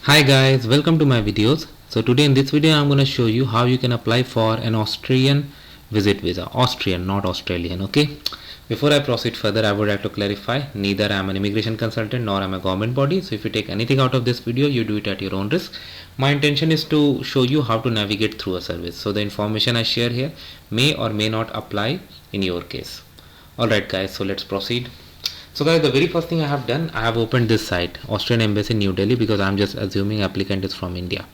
Hi guys, welcome to my videos. So today in this video I'm going to show you how you can apply for an Austrian visit visa. Austrian, not Australian, okay? Before I proceed further, I would like to clarify, neither I am an immigration consultant nor am a government body. So if you take anything out of this video, you do it at your own risk. My intention is to show you how to navigate through a service. So the information I share here may or may not apply in your case. Alright guys, so let's proceed. So guys, the very first thing I have done, I have opened this site, Austrian Embassy New Delhi, because I'm just assuming applicant is from India.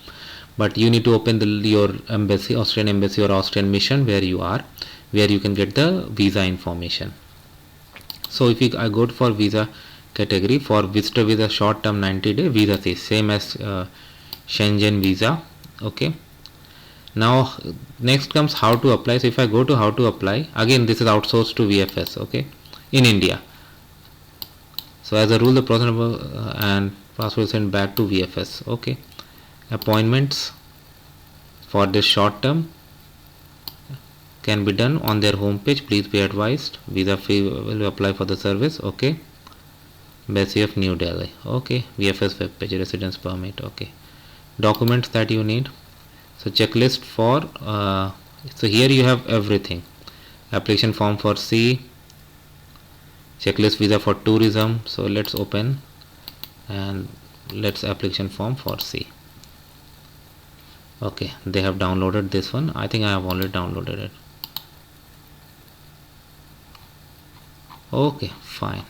But you need to open your embassy, Austrian Embassy or Austrian Mission where you are, where you can get the visa information. So if I go for visa category, for visitor visa short term 90-day visa is same as Schengen visa, okay. Now next comes how to apply. So if I go to how to apply, again this is outsourced to VFS, okay, in India. So as a rule, the process number and password sent back to VFS. Okay. Appointments for this short term can be done on their homepage. Please be advised. Visa fee will apply for the service. Okay. Embassy of New Delhi. Okay. VFS web page, residence permit. Okay. Documents that you need. So checklist for. So here you have everything. Application form for C. Checklist visa for tourism. So let's open and let's application form for C. Okay, they have downloaded this one. I think I have already downloaded it. Okay, fine.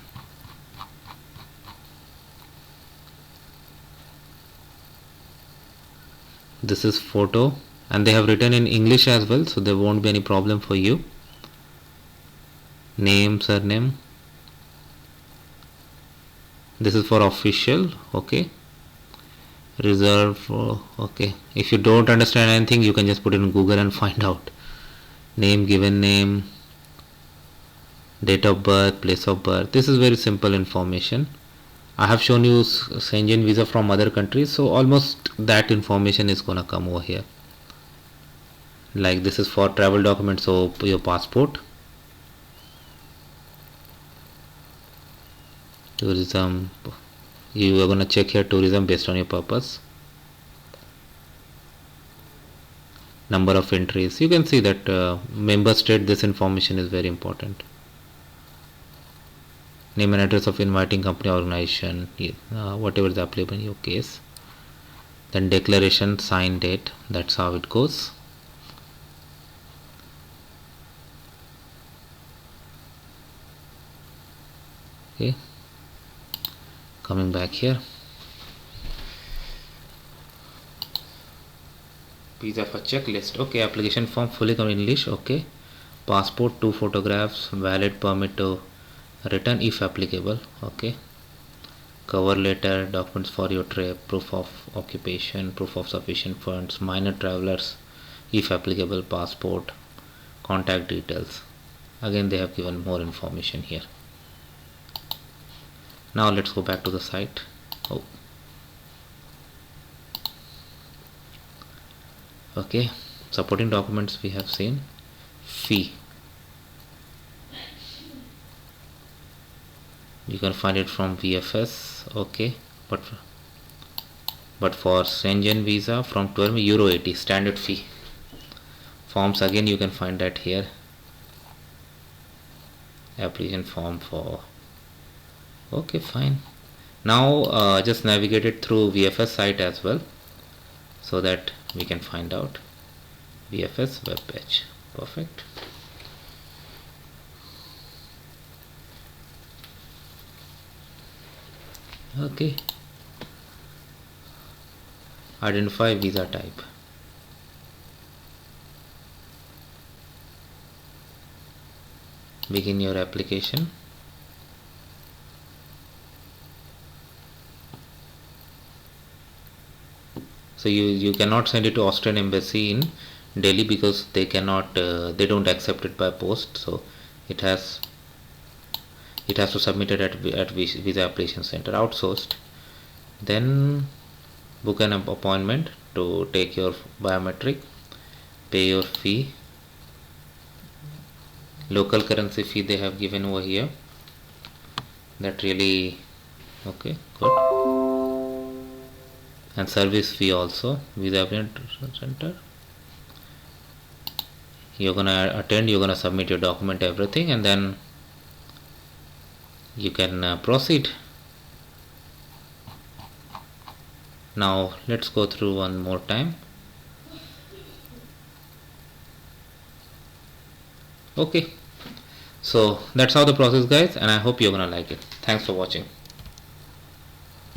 This is photo and they have written in English as well, so there won't be any problem for you. Name, surname. This is for official, okay. Reserve for, okay. If you don't understand anything, you can just put it in Google and find out. Name, given name, date of birth, place of birth. This is very simple information. I have shown you Schengen visa from other countries, so almost that information is gonna come over here. Like this is for travel documents, so your passport. Tourism, you are going to check here tourism based on your purpose. Number of entries, you can see that member state, this information is very important. Name and address of inviting company, organization, whatever is applicable in your case. Then declaration, sign date, that's how it goes. Okay, coming back here, visa for checklist. Okay, application form fully come in English. Okay, passport, 2 photographs, valid permit to return if applicable. Okay, cover letter, documents for your trip, proof of occupation, proof of sufficient funds, minor travelers if applicable, passport, contact details. Again they have given more information here. Now let's go back to the site. Okay, supporting documents we have seen. Fee, you can find it from VFS. Okay, but for Schengen visa from 12 euro 80 standard fee. Forms again you can find that here. Application form for, okay, fine. Now just navigate it through VFS site as well, so that we can find out. VFS web page, perfect. Okay, identify visa type. Begin your application. So you cannot send it to Austrian Embassy in Delhi because they cannot, they don't accept it by post. So it has to submit it at Visa Application Center, outsourced. Then book an appointment to take your biometric, pay your fee. Local currency fee they have given over here. That really, okay, good. and service fee also. Visa center, you're gonna attend, you're gonna submit your document, everything, and then you can proceed. Now let's go through one more time. Okay, so that's how the process, guys, and I hope you're gonna like it. Thanks for watching.